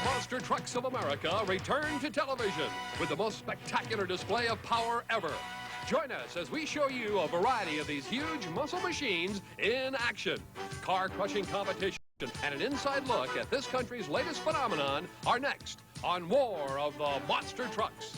The monster trucks of America return to television with the most spectacular display of power ever. Join us as we show you a variety of these huge muscle machines in action. Car-crushing competition and an inside look at this country's latest phenomenon are next on War of the Monster Trucks.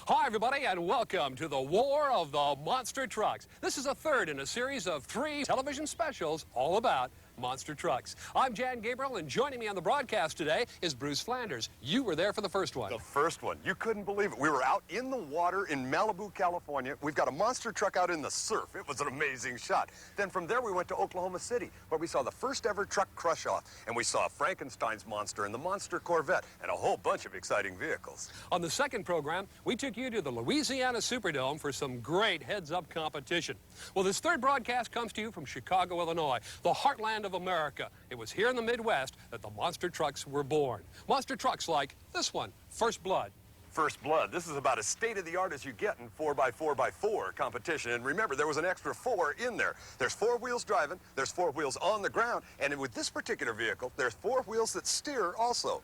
Hi, everybody, and welcome to the War of the Monster Trucks. This is a third in a series of 3 television specials all about monster trucks. I'm Jan Gabriel, and joining me on the broadcast today is Bruce Flanders. You were there for the first one. The first one. You couldn't believe it. We were out in the water in Malibu, California. We've got a monster truck out in the surf. It was an amazing shot. Then from there, we went to Oklahoma City, where we saw the first ever truck crush-off, and we saw Frankenstein's monster and the monster Corvette, and a whole bunch of exciting vehicles. On the second program, we took you to the Louisiana Superdome for some great heads-up competition. Well, this third broadcast comes to you from Chicago, Illinois, the heartland of America. It was here in the Midwest that the monster trucks were born. Monster trucks like this one, First Blood. First Blood. This is about as state-of-the-art as you get in 4x4x4 competition. And remember, there was an extra 4 in there. There's 4 wheels driving, there's 4 wheels on the ground, and with this particular vehicle, there's 4 wheels that steer also.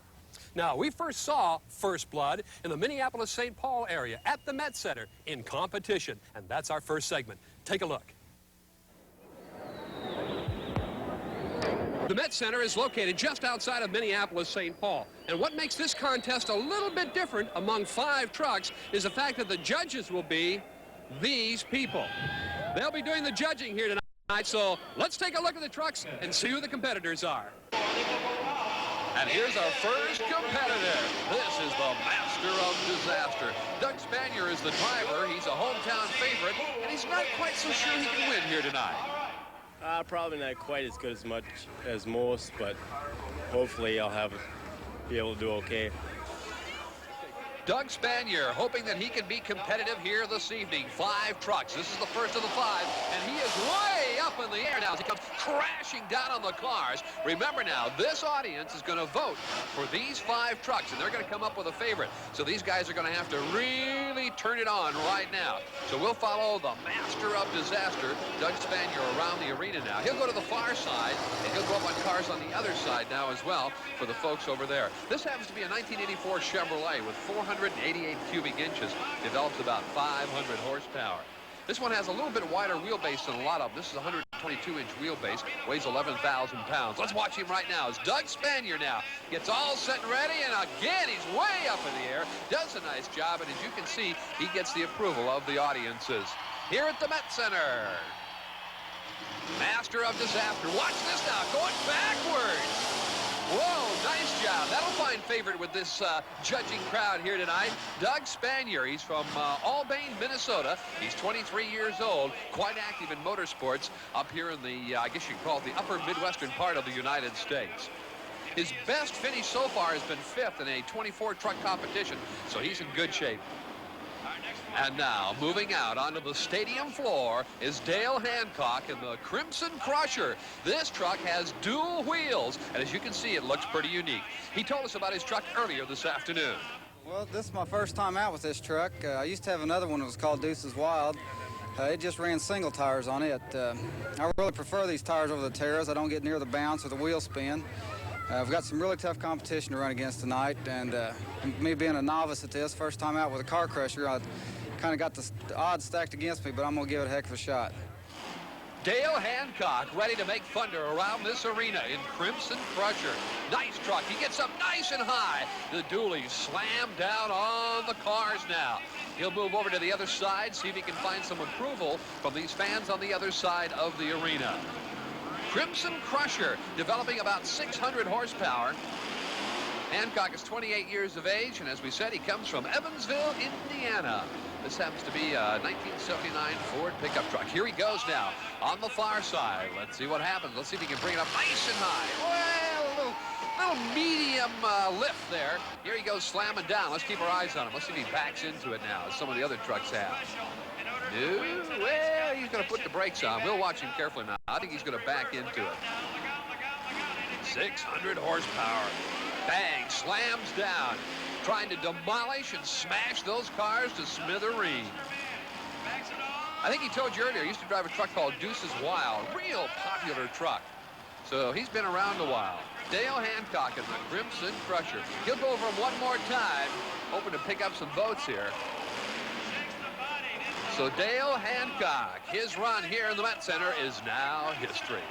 Now, we first saw First Blood in the Minneapolis-St. Paul area at the Met Center in competition, and that's our first segment. Take a look. The Met Center is located just outside of Minneapolis-St. Paul. And what makes this contest a little bit different among 5 trucks is the fact that the judges will be these people. They'll be doing the judging here tonight, so let's take a look at the trucks and see who the competitors are. And here's our first competitor. This is the master of disaster. Doug Spanier is the driver. He's a hometown favorite, and he's not quite so sure he can win here tonight. Probably not quite as good as most, but hopefully I'll be able to do okay. Doug Spanier hoping that he can be competitive here this evening. 5 trucks. This is the first of the 5, and he is way up in the air now as he comes crashing down on the cars. Remember now, this audience is going to vote for these 5 trucks, and they're going to come up with a favorite. So these guys are going to have to really turn it on right now. So we'll follow the master of disaster, Doug Spanier, around the arena now. He'll go to the far side, and he'll go up on cars on the other side now as well for the folks over there. This happens to be a 1984 Chevrolet with 488 cubic inches, develops about 500 horsepower. This one has a little bit wider wheelbase than a lot of them. This is a 122-inch wheelbase, weighs 11,000 pounds. Let's watch him right now. It's Doug Spanier now. Gets all set and ready, and again, he's way up in the air. Does a nice job, and as you can see, he gets the approval of the audiences. Here at the Met Center, master of disaster. Watch this now, going backwards. Whoa, nice job. That'll find favorite with this judging crowd here tonight. Doug Spanier, he's from Albany, Minnesota. He's 23 years old, quite active in motorsports up here in the, I guess you could call it the upper Midwestern part of the United States. His best finish so far has been 5th in a 24-truck competition, so he's in good shape. And now, moving out onto the stadium floor is Dale Hancock in the Crimson Crusher. This truck has dual wheels, and as you can see, it looks pretty unique. He told us about his truck earlier this afternoon. Well, this is my first time out with this truck. I used to have another one that was called Deuces Wild. It just ran single tires on it. I really prefer these tires over the Terras. I don't get near the bounce or the wheel spin. I've got some really tough competition to run against tonight, and me being a novice at this, first time out with a car crusher, I kind of got the odds stacked against me, but I'm going to give it a heck of a shot. Dale Hancock ready to make thunder around this arena in Crimson Crusher. Nice truck. He gets up nice and high. The dualies slam down on the cars now. He'll move over to the other side, see if he can find some approval from these fans on the other side of the arena. Crimson Crusher, developing about 600 horsepower. Hancock is 28 years of age, and as we said, he comes from Evansville, Indiana. This happens to be a 1979 Ford pickup truck. Here he goes now on the far side. Let's see what happens. Let's see if he can bring it up nice and high. Well, a little medium lift there. Here he goes slamming down. Let's keep our eyes on him. Let's see if he backs into it now, as some of the other trucks have. No, well, he's going to put the brakes on. We'll watch him carefully now. I think he's going to back into it. 600 horsepower. Bang, slams down. Trying to demolish and smash those cars to smithereens. I think he told you earlier, he used to drive a truck called Deuce's Wild. Real popular truck. So he's been around a while. Dale Hancock in the Crimson Crusher. He'll go over him one more time, hoping to pick up some votes here. So Dale Hancock, his run here in the Met Center is now history.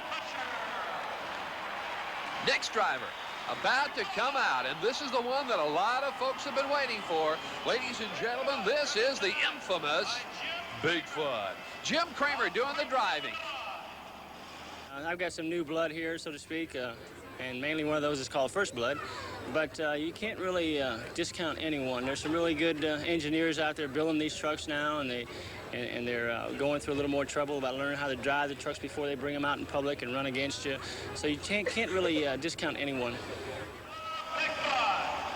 Next driver, about to come out, and this is the one that a lot of folks have been waiting for. Ladies and gentlemen, this is the infamous Bigfoot. Jim Kramer doing the driving. I've got some new blood here, so to speak, and mainly one of those is called First Blood. But you can't really discount anyone. There's some really good engineers out there building these trucks now, and they're going through a little more trouble about learning how to drive the trucks before they bring them out in public and run against you. So you can't really discount anyone.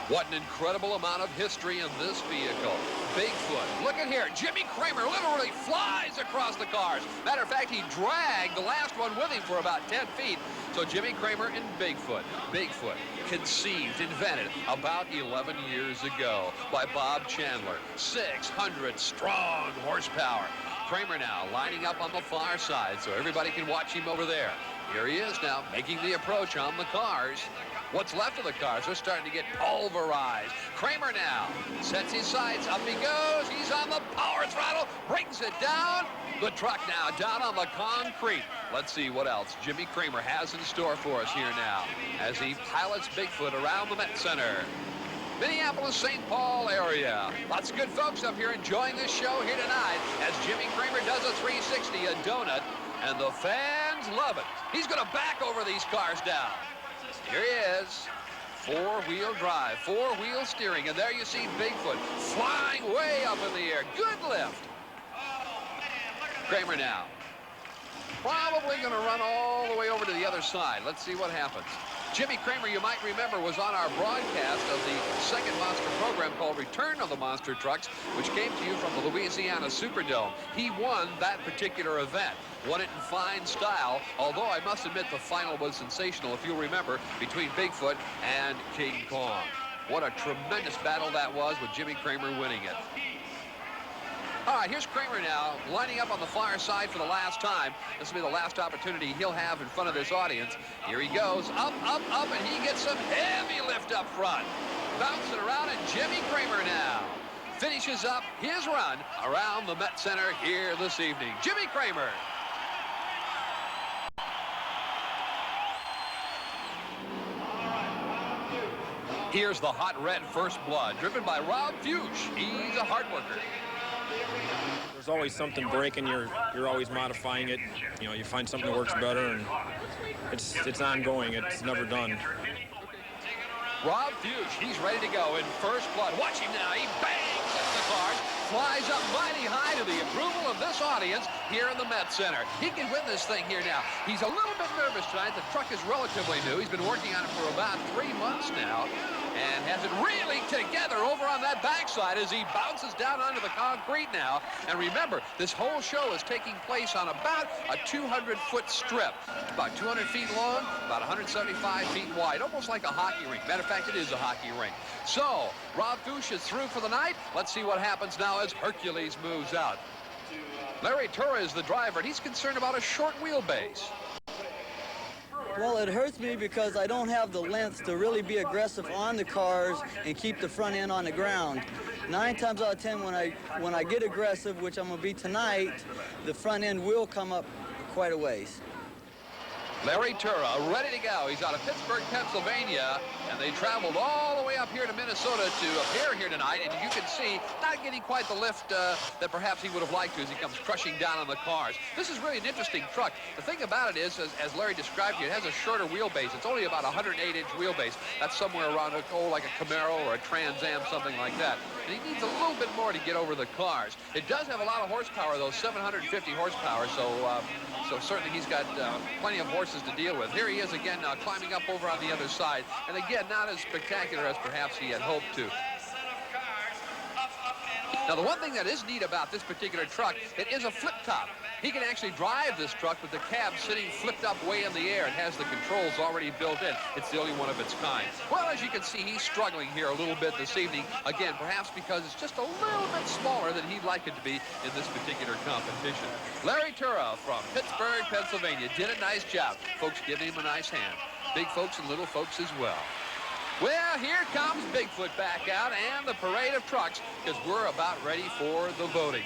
What an incredible amount of history in this vehicle. Bigfoot. Look at here. Jimmy Kramer literally flies across the cars. Matter of fact, he dragged the last one with him for about 10 feet. So Jimmy Kramer and Bigfoot. Bigfoot, conceived, invented about 11 years ago by Bob Chandler. 600 strong horsepower. Kramer now lining up on the far side so everybody can watch him over there. Here he is now making the approach on the cars. What's left of the cars, they're starting to get pulverized. Kramer now sets his sights. Up he goes. He's on the power throttle. Brings it down. The truck now down on the concrete. Let's see what else Jimmy Kramer has in store for us here now as he pilots Bigfoot around the Met Center. Minneapolis, St. Paul area. Lots of good folks up here enjoying this show here tonight as Jimmy Kramer does a 360, a donut, and the fans love it. He's going to back over these cars down. Here he is. Four-wheel drive, four-wheel steering, and there you see Bigfoot flying way up in the air. Good lift. Kramer now. Probably going to run all the way over to the other side. Let's see what happens. Jimmy Kramer, you might remember, was on our broadcast of the second monster program called Return of the Monster Trucks, which came to you from the Louisiana Superdome. He won that particular event. Won it in fine style, although I must admit the final was sensational, if you'll remember, between Bigfoot and King Kong. What a tremendous battle that was with Jimmy Kramer winning it. All right, here's Kramer now, lining up on the far side for the last time. This will be the last opportunity he'll have in front of this audience. Here he goes, up, and he gets some heavy lift up front. Bouncing around, and Jimmy Kramer now finishes up his run around the Met Center here this evening. Jimmy Kramer. Here's the hot red First Blood, driven by Rob Fuchs. He's a hard worker. There's always something breaking. You're always modifying it. You know, you find something that works better, and it's ongoing. It's never done. Rob Fuchs, he's ready to go in First Blood. Watch him now. He bangs into the cars, flies up mighty high to the approval of this audience here in the Met Center. He can win this thing here now. He's a little bit nervous tonight. The truck is relatively new. He's been working on it for about 3 months now and has it really together over on that backside as he bounces down onto the concrete now. And remember, this whole show is taking place on about a 200-foot strip, about 200 feet long, about 175 feet wide, almost like a hockey rink. Matter of fact, it is a hockey rink. So, Rob Fuchs is through for the night. Let's see what happens now as Hercules moves out. Larry Torres, the driver, and he's concerned about a short wheelbase. Well, it hurts me because I don't have the length to really be aggressive on the cars and keep the front end on the ground. 9 times out of 10, when I get aggressive, which I'm going to be tonight, the front end will come up quite a ways. Larry Tura ready to go. He's out of Pittsburgh, Pennsylvania, and they traveled all the way up here to Minnesota to appear here tonight. And you can see, not getting quite the lift that perhaps he would have liked to as he comes crushing down on the cars. This is really an interesting truck. The thing about it is, as Larry described to you, it has a shorter wheelbase. It's only about a 108-inch wheelbase. That's somewhere around like a Camaro or a Trans Am, something like that. And he needs a little bit more to get over the cars. It does have a lot of horsepower, though, 750 horsepower, so certainly he's got plenty of horses to deal with. Here he is again climbing up over on the other side. And again, not as spectacular as perhaps he had hoped to. Now, the one thing that is neat about this particular truck, it is a flip top. He can actually drive this truck with the cab sitting flipped up way in the air. It has the controls already built in. It's the only one of its kind. Well, as you can see, he's struggling here a little bit this evening. Again, perhaps because it's just a little bit smaller than he'd like it to be in this particular competition. Larry Tura from Pittsburgh, Pennsylvania, did a nice job. Folks giving him a nice hand. Big folks and little folks as well. Well, here comes Bigfoot back out and the parade of trucks, because we're about ready for the voting.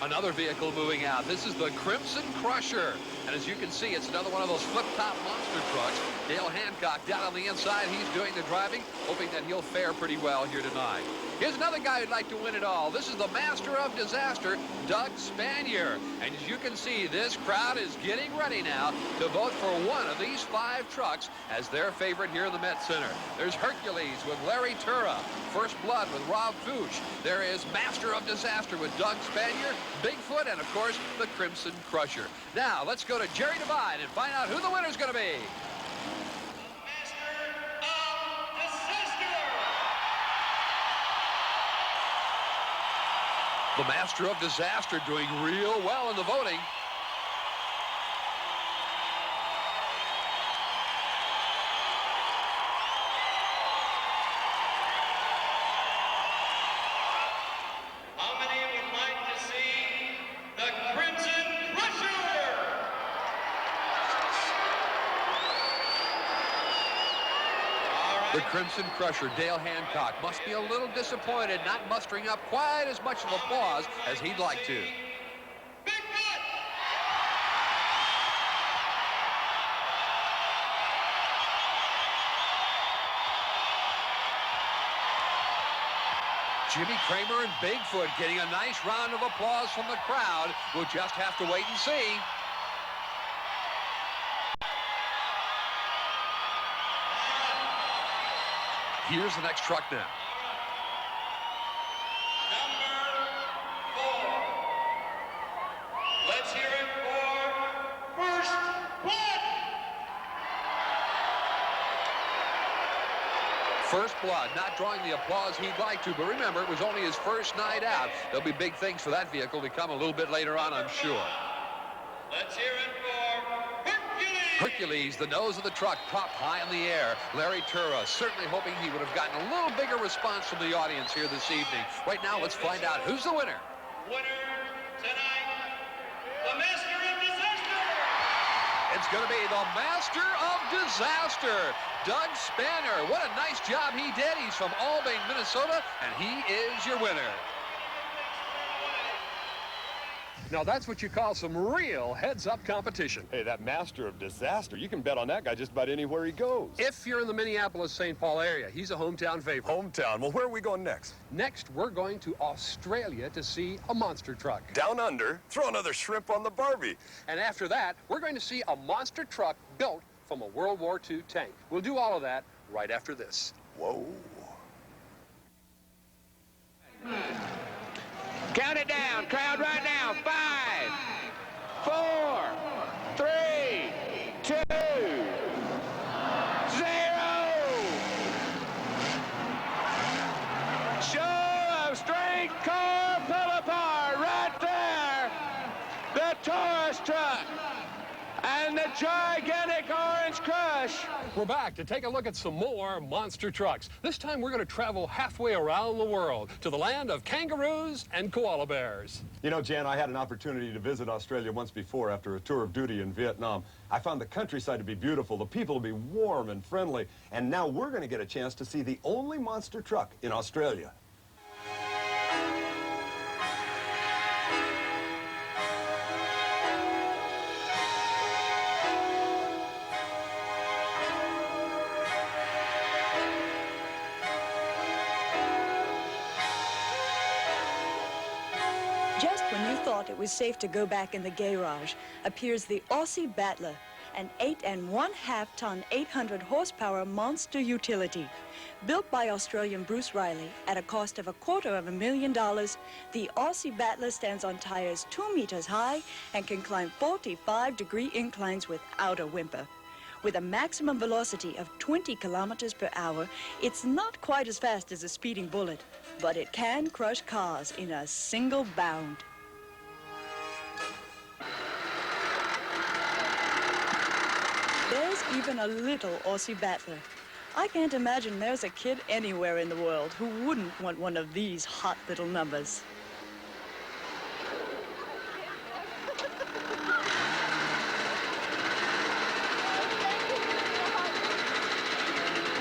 Another vehicle moving out. This is the Crimson Crusher. And as you can see, it's another one of those flip-top monster trucks. Dale Hancock down on the inside. He's doing the driving, hoping that he'll fare pretty well here tonight. Here's another guy who'd like to win it all. This is the master of disaster, Doug Spanier. And as you can see, this crowd is getting ready now to vote for one of these 5 trucks as their favorite here in the Met Center. There's Hercules with Larry Tura. First Blood with Rob Fuchs. There is Master of Disaster with Doug Spanier, Bigfoot, and of course, the Crimson Crusher. Now, let's go to Jerry Devine and find out who the winner's going to be. The Master of Disaster doing real well in the voting. How many would like to see the Crimson Crusher? The Crimson Crusher, Dale Hancock, must be a little disappointed not mustering up quite as much of applause as he'd like to. Jimmy Kramer and Bigfoot getting a nice round of applause from the crowd. We'll just have to wait and see. Here's the next truck now. Number 4. Let's hear it for First Blood. First Blood, not drawing the applause he'd like to, but remember, it was only his first night out. There'll be big things for that vehicle to come a little bit later on, I'm sure. Let's hear it for Hercules. Hercules, the nose of the truck, popped high in the air. Larry Tura, certainly hoping he would have gotten a little bigger response from the audience here this evening. Right now, let's find out who's the winner. Winner tonight, the Master of Disaster. It's going to be the Master of Disaster, Doug Spanner. What a nice job he did. He's from Albany, Minnesota, and he is your winner. Now, that's what you call some real heads-up competition. Hey, that Master of Disaster, you can bet on that guy just about anywhere he goes. If you're in the Minneapolis-St. Paul area, he's a hometown favorite. Hometown. Well, where are we going next? Next, we're going to Australia to see a monster truck. Down under. Throw another shrimp on the Barbie. And after that, we're going to see a monster truck built from a World War II tank. We'll do all of that right after this. Whoa. Count it down, crowd, right now. 5, 4, 3, 2, 0. Show of strength, car pull apart, right there. The Taurus truck and the gigantic Orange Crush. We're back to take a look at some more monster trucks. This time we're going to travel halfway around the world to the land of kangaroos and koala bears. You know, Jan, I had an opportunity to visit Australia once before after a tour of duty in Vietnam. I found the countryside to be beautiful, the people to be warm and friendly, and now we're going to get a chance to see the only monster truck in Australia. thought it was safe to go back in the garage, appears the Aussie Battler, an 8 1/2 ton, 800 horsepower monster utility. Built by Australian Bruce Riley at a cost of $250,000, the Aussie Battler stands on tires 2 meters high and can climb 45-degree inclines without a whimper. With a maximum velocity of 20 kilometers per hour, it's not quite as fast as a speeding bullet, but it can crush cars in a single bound. There's even a little Aussie Battler. I can't imagine there's a kid anywhere in the world who wouldn't want one of these hot little numbers.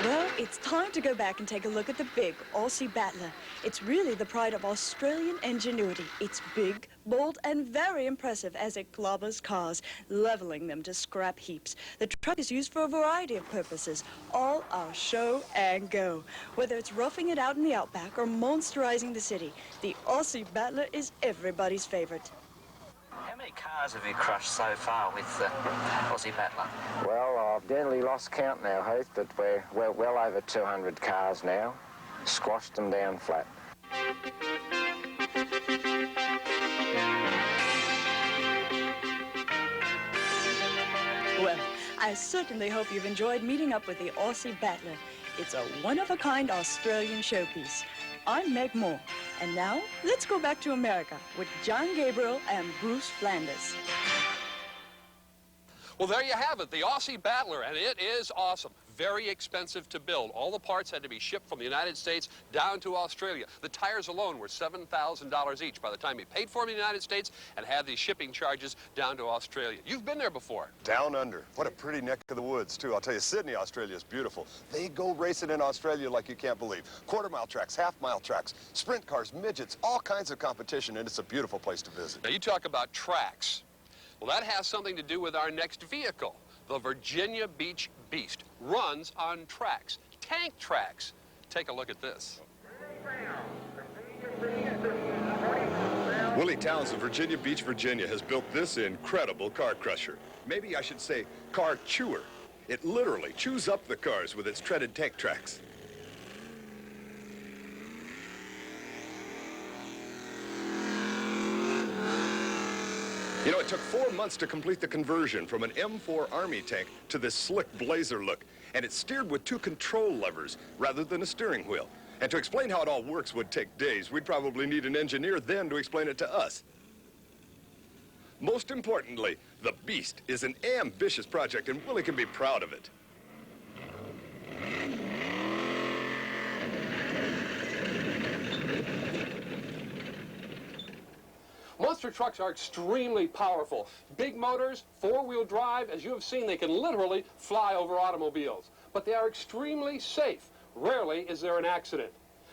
Well, it's time to go back and take a look at the big Aussie Battler. It's really the pride of Australian ingenuity. It's big, bold, and very impressive as it clobbers cars, leveling them to scrap heaps. The truck is used for a variety of purposes, all are show and go. Whether it's roughing it out in the outback or monsterizing the city, the Aussie Battler is everybody's favorite. How many cars have you crushed so far with the Aussie Battler? Well, I've nearly lost count now, Heath, but we're well over 200 cars now. Squashed them down flat. Well, I certainly hope you've enjoyed meeting up with the Aussie Battler. It's a one-of-a-kind Australian showpiece. I'm Meg Moore, and now let's go back to America with John Gabriel and Bruce Flanders. Well, there you have it, the Aussie Battler, and it is awesome. Very expensive to build. All the parts had to be shipped from the United States down to Australia. The tires alone were $7,000 each by the time you paid for them in the United States and had these shipping charges down to Australia. You've been there before. Down under. What a pretty neck of the woods, too. I'll tell you, Sydney, Australia is beautiful. They go racing in Australia like you can't believe. Quarter-mile tracks, half-mile tracks, sprint cars, midgets, all kinds of competition, and it's a beautiful place to visit. Now, you talk about tracks. Well, that has something to do with our next vehicle. The Virginia Beach Beast runs on tracks, tank tracks. Take a look at this. Willie Towns of Virginia Beach, Virginia has built this incredible car crusher. Maybe I should say car chewer. It literally chews up the cars with its treaded tank tracks. You know, it took 4 months to complete the conversion from an M4 Army tank to this slick Blazer look. And it's steered with 2 control levers rather than a steering wheel. And to explain how it all works would take days. We'd probably need an engineer then to explain it to us. Most importantly, the Beast is an ambitious project, and Willie can be proud of it. Monster trucks are extremely powerful. Big motors, 4-wheel drive. As you have seen, they can literally fly over automobiles. But they are extremely safe. Rarely is there an accident.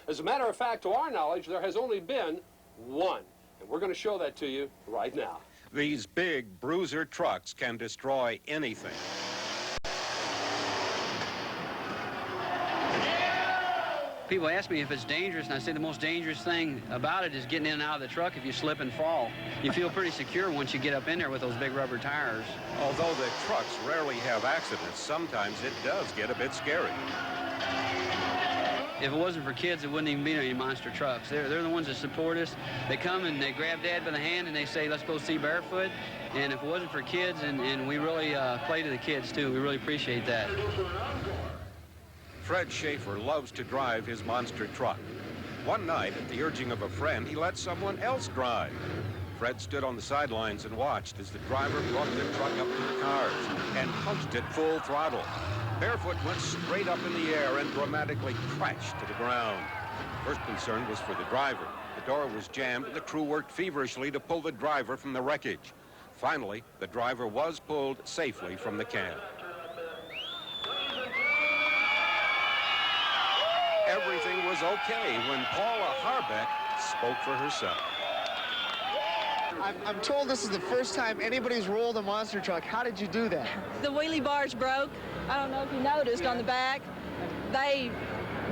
As a matter of fact, to our knowledge, there has only been one. And we're going to show that to you right now. These big bruiser trucks can destroy anything. People ask me if it's dangerous, and I say the most dangerous thing about it is getting in and out of the truck if you slip and fall. You feel pretty secure once you get up in there with those big rubber tires. Although the trucks rarely have accidents, sometimes it does get a bit scary. If it wasn't for kids, it wouldn't even be any monster trucks. They're the ones that support us. They come and they grab Dad by the hand and they say, let's go see Barefoot. And if it wasn't for kids, and we really play to the kids, too. We really appreciate that. Fred Schaefer loves to drive his monster truck. One night, at the urging of a friend, he let someone else drive. Fred stood on the sidelines and watched as the driver brought the truck up to the cars and punched it full throttle. Barefoot went straight up in the air and dramatically crashed to the ground. First concern was for the driver. The door was jammed and the crew worked feverishly to pull the driver from the wreckage. Finally, the driver was pulled safely from the cab. Everything was okay when Paula Harbeck spoke for herself. I'm told this is the first time anybody's rolled a monster truck. How did you do that? The wheelie bars broke. I don't know if you noticed on the back. They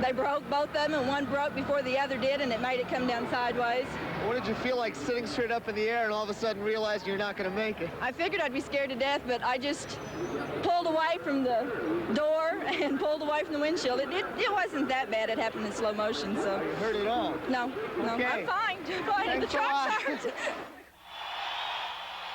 They broke, both of them, and one broke before the other did, and it made it come down sideways. What did you feel like sitting straight up in the air and all of a sudden realizing you're not going to make it? I figured I'd be scared to death, but I just pulled away from the door and pulled away from the windshield. It wasn't that bad. It happened in slow motion, so. You hurt it all? No, Okay. I'm fine. The truck's hurt.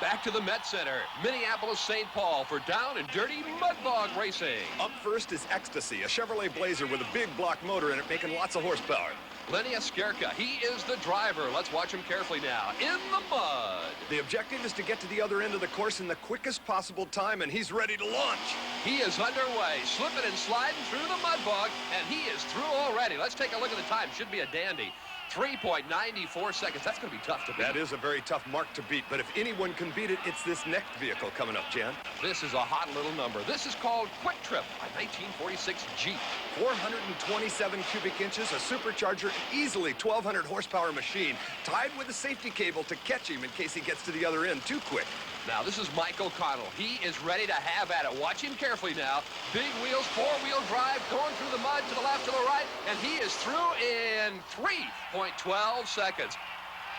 Back to the Met Center, Minneapolis-St. Paul for down and dirty mud bog racing. Up first is Ecstasy, a Chevrolet Blazer with a big block motor in it, making lots of horsepower. Lenny Esquerca, he is the driver. Let's watch him carefully now. In the mud. The objective is to get to the other end of the course in the quickest possible time, and he's ready to launch. He is underway, slipping and sliding through the mud bog, and he is through already. Let's take a look at the time. Should be a dandy. 3.94 seconds. That's going to be tough to beat. That is a very tough mark to beat, but if anyone can beat it, it's this next vehicle coming up, Jan. This is a hot little number. This is called Quick Trip, a 1946 Jeep. 427 cubic inches, a supercharger, an easily 1,200 horsepower machine, tied with a safety cable to catch him in case he gets to the other end too quick. Now, this is Mike O'Connell. He is ready to have at it. Watch him carefully now. Big wheels, four-wheel drive, going through the mud to the left, to the right, and he is through in 3.12 seconds.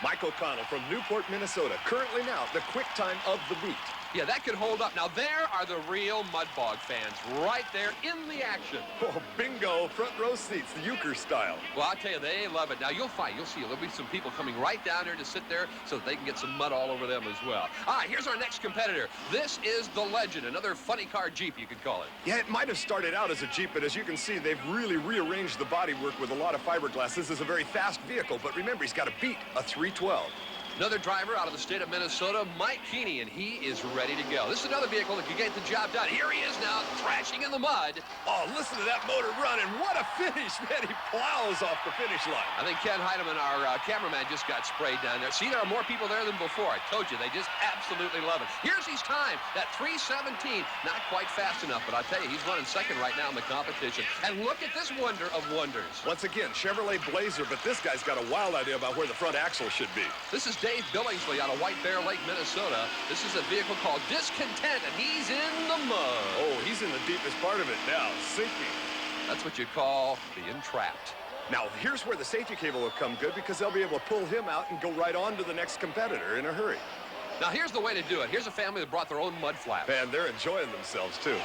Mike O'Connell from Newport, Minnesota, currently now the quick time of the beat. Yeah, that could hold up. Now, there are the real mud bog fans right there in the action. Oh, bingo, front row seats, the euchre style. Well, I'll tell you, they love it. Now, you'll see, there'll be some people coming right down there to sit there so that they can get some mud all over them as well. All right, here's our next competitor. This is the Legend, another funny car Jeep, you could call it. Yeah, it might have started out as a Jeep, but as you can see, they've really rearranged the bodywork with a lot of fiberglass. This is a very fast vehicle, but remember, he's got to beat a 312. Another driver out of the state of Minnesota, Mike Keeney, and he is ready to go. This is another vehicle that can get the job done. Here he is now, thrashing in the mud. Oh, listen to that motor running. What a finish, man. He plows off the finish line. I think Ken Heidemann, our cameraman, just got sprayed down there. See, there are more people there than before. I told you, they just absolutely love it. Here's his time, that 3:17. Not quite fast enough, but I tell you, he's running second right now in the competition. And look at this wonder of wonders. Once again, Chevrolet Blazer, but this guy's got a wild idea about where the front axle should be. This is Dave Billingsley out of White Bear Lake, Minnesota. This is a vehicle called Discontent, and he's in the mud. Oh, he's in the deepest part of it now, sinking. That's what you call being trapped. Now, here's where the safety cable will come good because they'll be able to pull him out and go right on to the next competitor in a hurry. Now, here's the way to do it. Here's a family that brought their own mud flap. And they're enjoying themselves, too.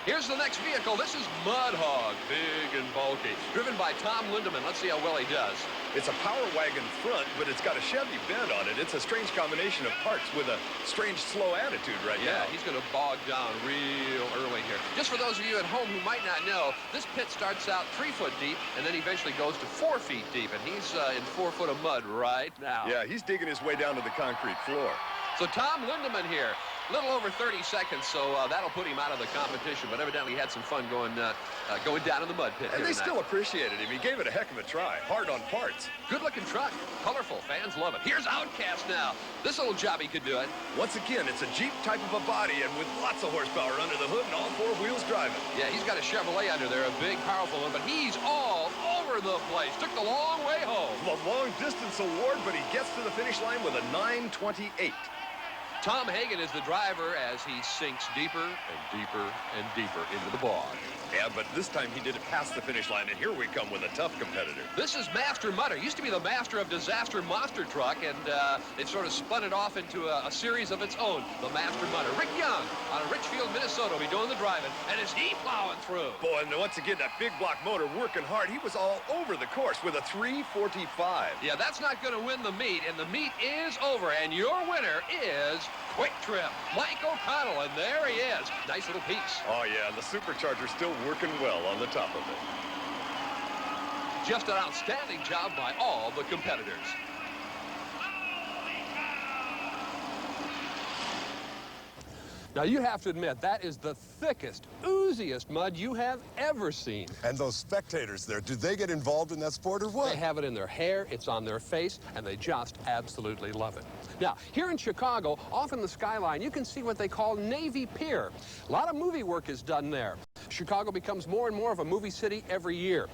Here's the next vehicle. This is Mud Hog, big and bulky, driven by Tom Lindemann. Let's see how well he does. It's a Power Wagon front, but it's got a Chevy bed on it. It's a strange combination of parts with a strange slow attitude right now. Yeah, he's going to bog down real early here. Just for those of you at home who might not know, this pit starts out 3 foot deep and then eventually goes to 4 feet deep, and he's in 4 foot of mud right now. Yeah, he's digging his way down to the concrete floor. So Tom Lindemann here, a little over 30 seconds, so that'll put him out of the competition, but evidently he had some fun going down in the mud pit. And they still appreciated him. He gave it a heck of a try. Hard on parts. Good-looking truck. Colorful. Fans love it. Here's Outcast now. This little jobbie could do it. Once again, it's a Jeep type of a body and with lots of horsepower under the hood and all 4 wheels driving. Yeah, he's got a Chevrolet under there, a big, powerful one, but he's all over the place. Took the long way home. A long-distance award, but he gets to the finish line with a 9:28. Tom Hagen is the driver as he sinks deeper and deeper and deeper into the bog. Yeah, but this time he did it past the finish line, and here we come with a tough competitor. This is Master Mudder. Used to be the Master of Disaster Monster Truck, and it sort of spun it off into a series of its own, the Master Mudder. Rick Young out of Richfield, Minnesota will be doing the driving, and is he plowing through? Boy, and once again, that big block motor working hard. He was all over the course with a 3:45. Yeah, that's not going to win the meet, and the meet is over, and your winner is Quick Trip, Mike O'Connell, and there he is. Nice little piece. Oh, yeah, and the supercharger's still working well on the top of it. Just an outstanding job by all the competitors. Now, you have to admit, that is the thickest, ooziest mud you have ever seen. And those spectators there, do they get involved in that sport or what? They have it in their hair, it's on their face, and they just absolutely love it. Now, here in Chicago, off in the skyline, you can see what they call Navy Pier. A lot of movie work is done there. Chicago becomes more and more of a movie city every year.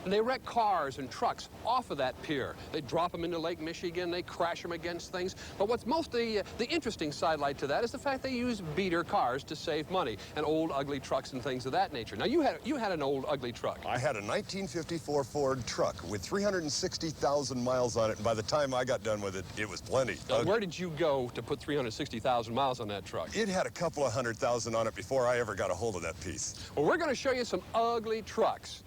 And they wreck cars and trucks off of that pier. They drop them into Lake Michigan, they crash them against things. But what's the interesting sidelight to that is the fact they use beater cars to save money and old ugly trucks and things of that nature. Now you had an old ugly truck. I had a 1954 Ford truck with 360,000 miles on it, and by the time I got done with it, it was plenty. Now, where did you go to put 360,000 miles on that truck? It had a couple of 100,000 on it before I ever got a hold of that piece. Well, we're going to show you some ugly trucks.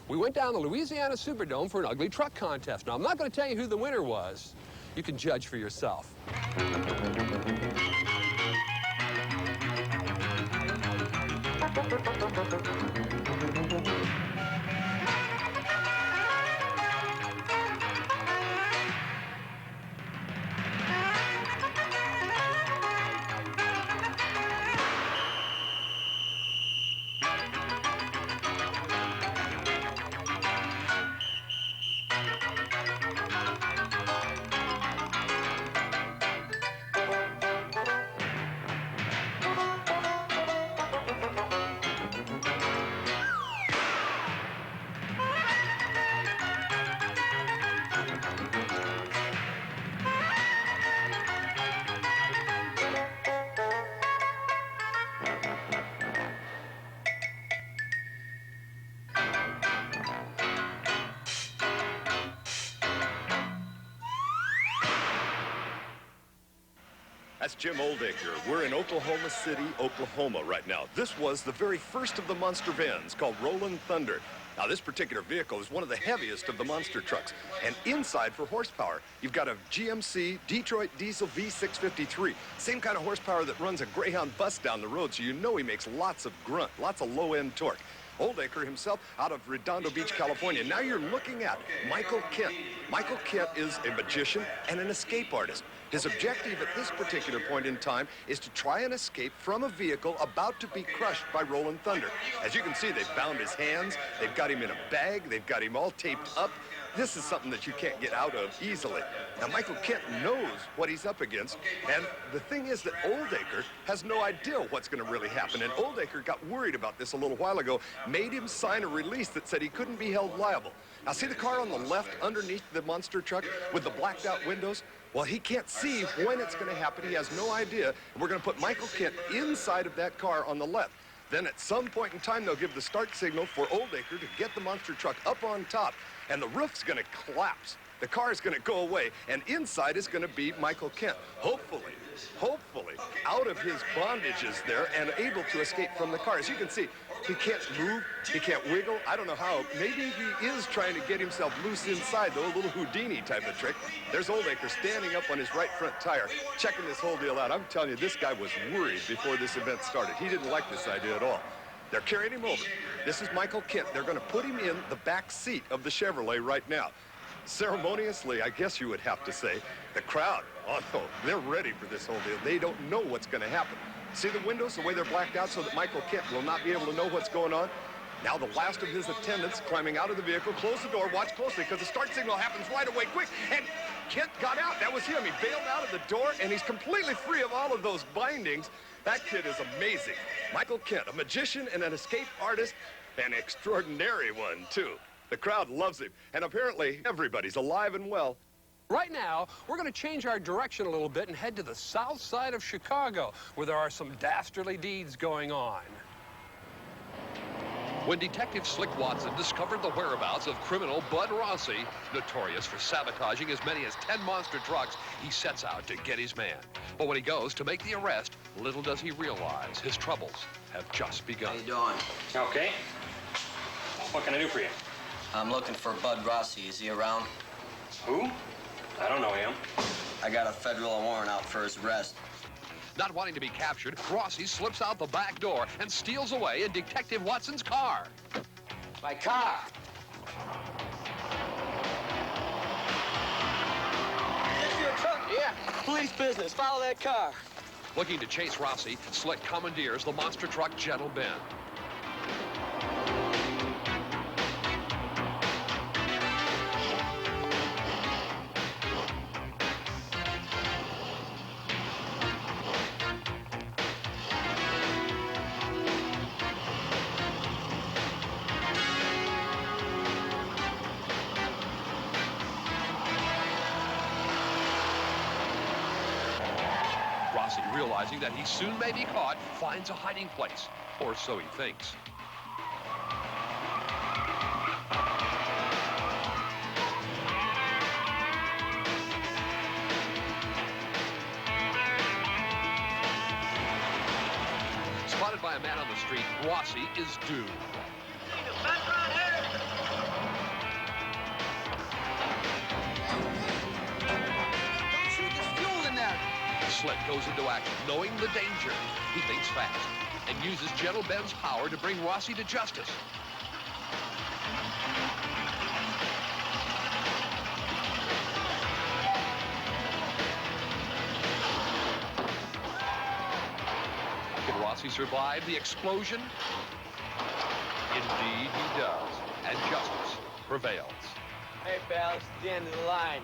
We went down the Louisiana Superdome for an ugly truck contest. Now, I'm not going to tell you who the winner was. You can judge for yourself. That's Jim Oldacre. We're in Oklahoma City, Oklahoma right now. This was the very first of the monster vans called Roland Thunder. Now, this particular vehicle is one of the heaviest of the monster trucks. And inside for horsepower, you've got a GMC Detroit Diesel V653. Same kind of horsepower that runs a Greyhound bus down the road, so you know he makes lots of grunt, lots of low-end torque. Oldacre himself out of Redondo Beach, California. Now you're looking at Michael Kent. Michael Kent is a magician and an escape artist. His objective at this particular point in time is to try and escape from a vehicle about to be crushed by Roland Thunder. As you can see, they've bound his hands, they've got him in a bag, they've got him all taped up. This is something that you can't get out of easily. Now, Michael Kent knows what he's up against, and the thing is that Oldacre has no idea what's going to really happen, and Oldacre got worried about this a little while ago, made him sign a release that said he couldn't be held liable. Now, see the car on the left underneath the monster truck with the blacked out windows? Well, he can't see when it's going to happen. He has no idea. We're going to put Michael Kent inside of that car on the left. Then at some point in time, they'll give the start signal for Oldacre to get the monster truck up on top, and the roof's going to collapse. The car's going to go away, and inside is going to be Michael Kent. Hopefully, out of his bondages there and able to escape from the car. As you can see, he can't move, he can't wiggle. I don't know how. Maybe he is trying to get himself loose inside, though, a little Houdini type of trick. There's Oldacre standing up on his right front tire, checking this whole deal out. I'm telling you, this guy was worried before this event started. He didn't like this idea at all. They're carrying him over. This is Michael Kent. They're going to put him in the back seat of the Chevrolet right now. Ceremoniously, I guess you would have to say, the crowd, oh no, they're ready for this whole deal. They don't know what's going to happen. See the windows, the way they're blacked out so that Michael Kent will not be able to know what's going on? Now the last of his attendants climbing out of the vehicle. Close the door, watch closely, because the start signal happens right away, quick. And Kent got out. That was him. He bailed out of the door, and he's completely free of all of those bindings. That kid is amazing. Michael Kent, a magician and an escape artist, an extraordinary one, too. The crowd loves him, and apparently everybody's alive and well. Right now, we're going to change our direction a little bit and head to the south side of Chicago, where there are some dastardly deeds going on. When Detective Slick Watson discovered the whereabouts of criminal Bud Rossi, notorious for sabotaging as many as 10 monster trucks, he sets out to get his man. But when he goes to make the arrest, little does he realize his troubles have just begun. How you doing? Okay. What can I do for you? I'm looking for Bud Rossi. Is he around? Who? I don't know him. I got a federal warrant out for his arrest. Not wanting to be captured, Rossi slips out the back door and steals away in Detective Watson's car. My car! Is your truck? Yeah. Police business. Follow that car. Looking to chase Rossi, Slick commandeers the monster truck Gentle Ben. realizing that he soon may be caught, finds a hiding place, or so he thinks. Spotted by a man on the street, Rossi is doomed. Sled goes into action, knowing the danger. He thinks fast and uses gentle Ben's power to bring Rossi to justice. Can Rossi survive the explosion? Indeed he does, and justice prevails. Hey, pal, it's the end of the line.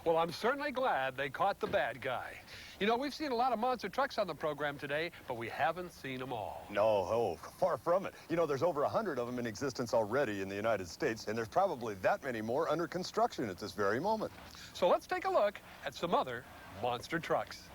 Well, I'm certainly glad they caught the bad guy. You know, we've seen a lot of monster trucks on the program today, but we haven't seen them all. No, oh, far from it. You know, there's over 100 of them in existence already in the United States, and there's probably that many more under construction at this very moment. So let's take a look at some other monster trucks.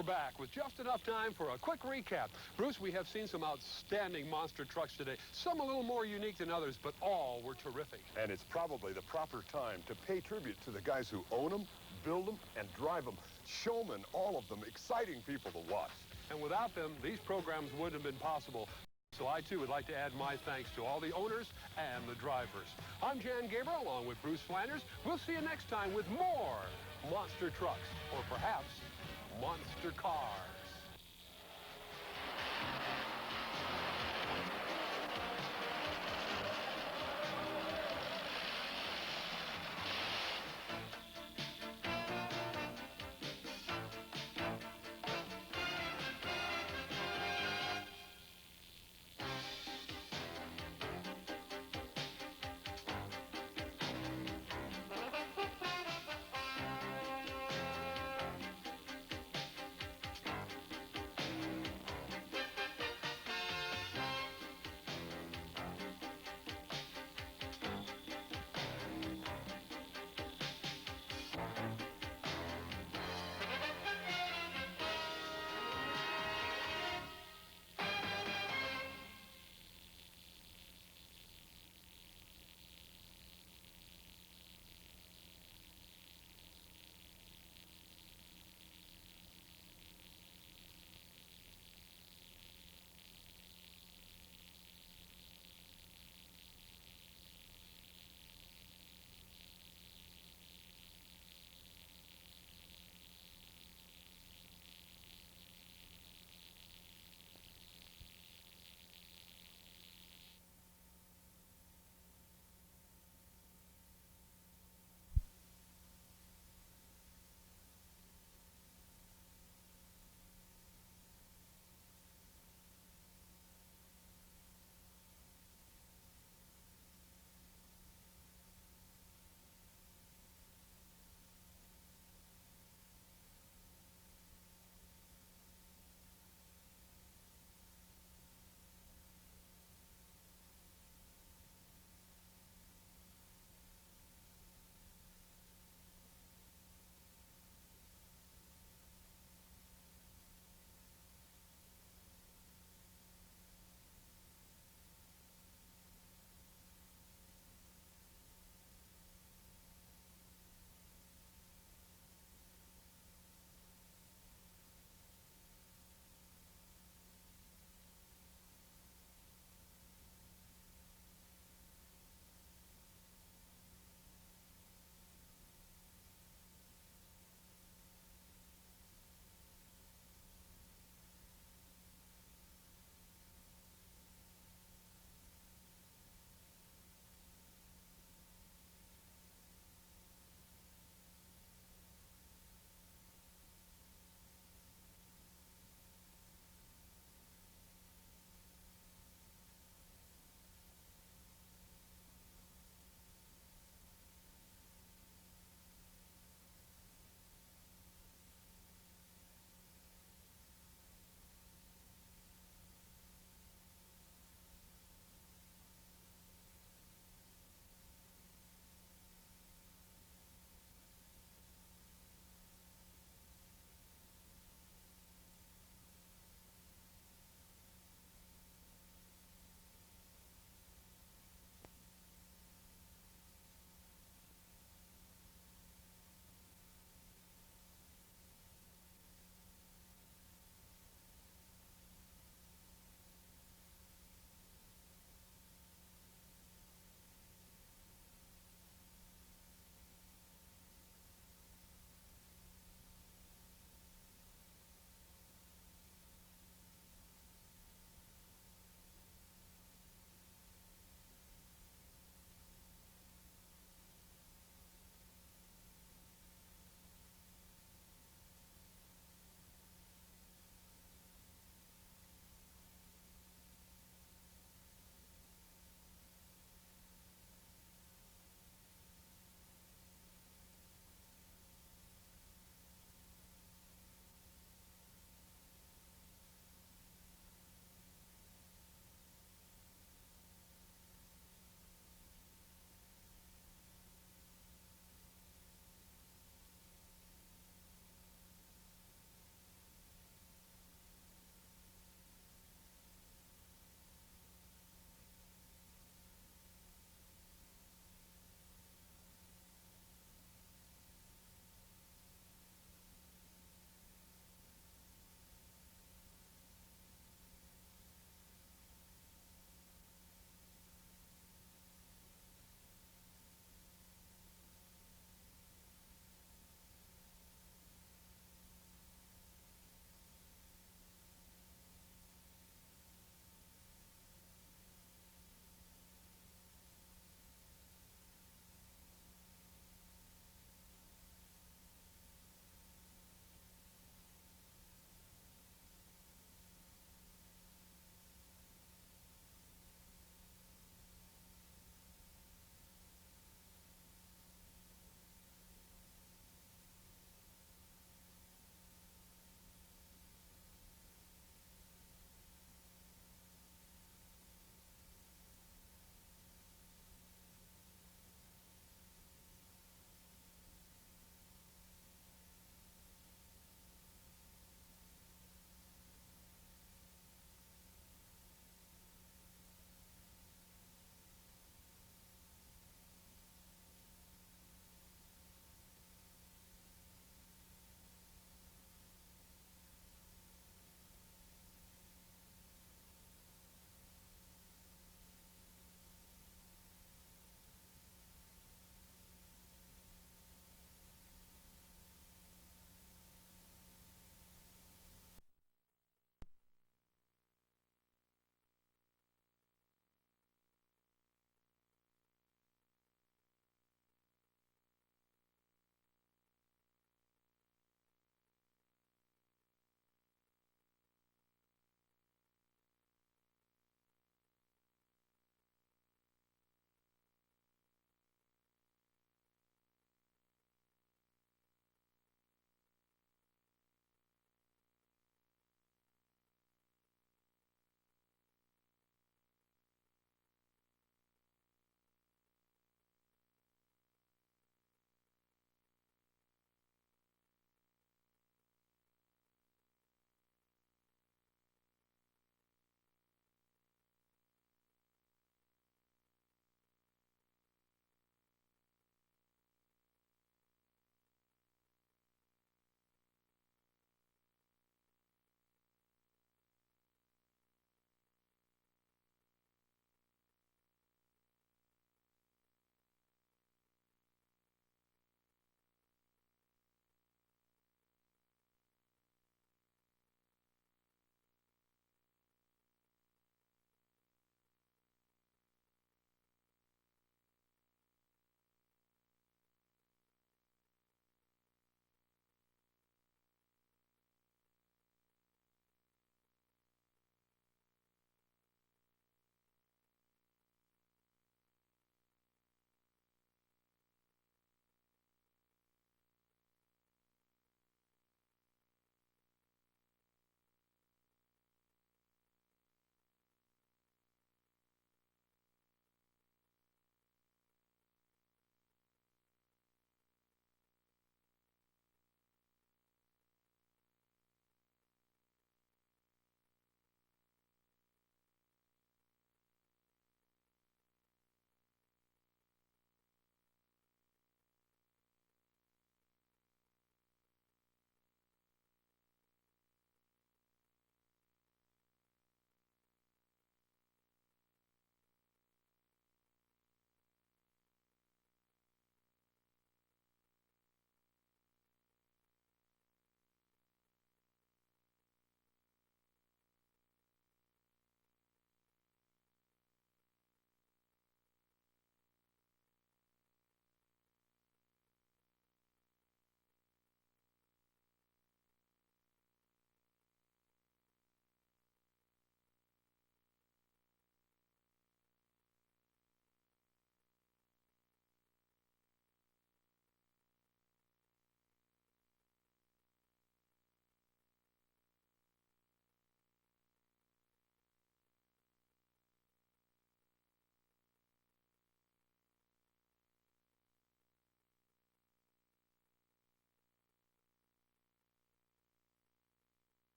We're back with just enough time for a quick recap. Bruce, we have seen some outstanding monster trucks today. Some a little more unique than others, but all were terrific. And it's probably the proper time to pay tribute to the guys who own them, build them, and drive them. Showmen, all of them, exciting people to watch. And without them, these programs wouldn't have been possible. So I, too, would like to add my thanks to all the owners and the drivers. I'm Jan Gabriel, along with Bruce Flanders. We'll see you next time with more monster trucks, or perhaps monster cars.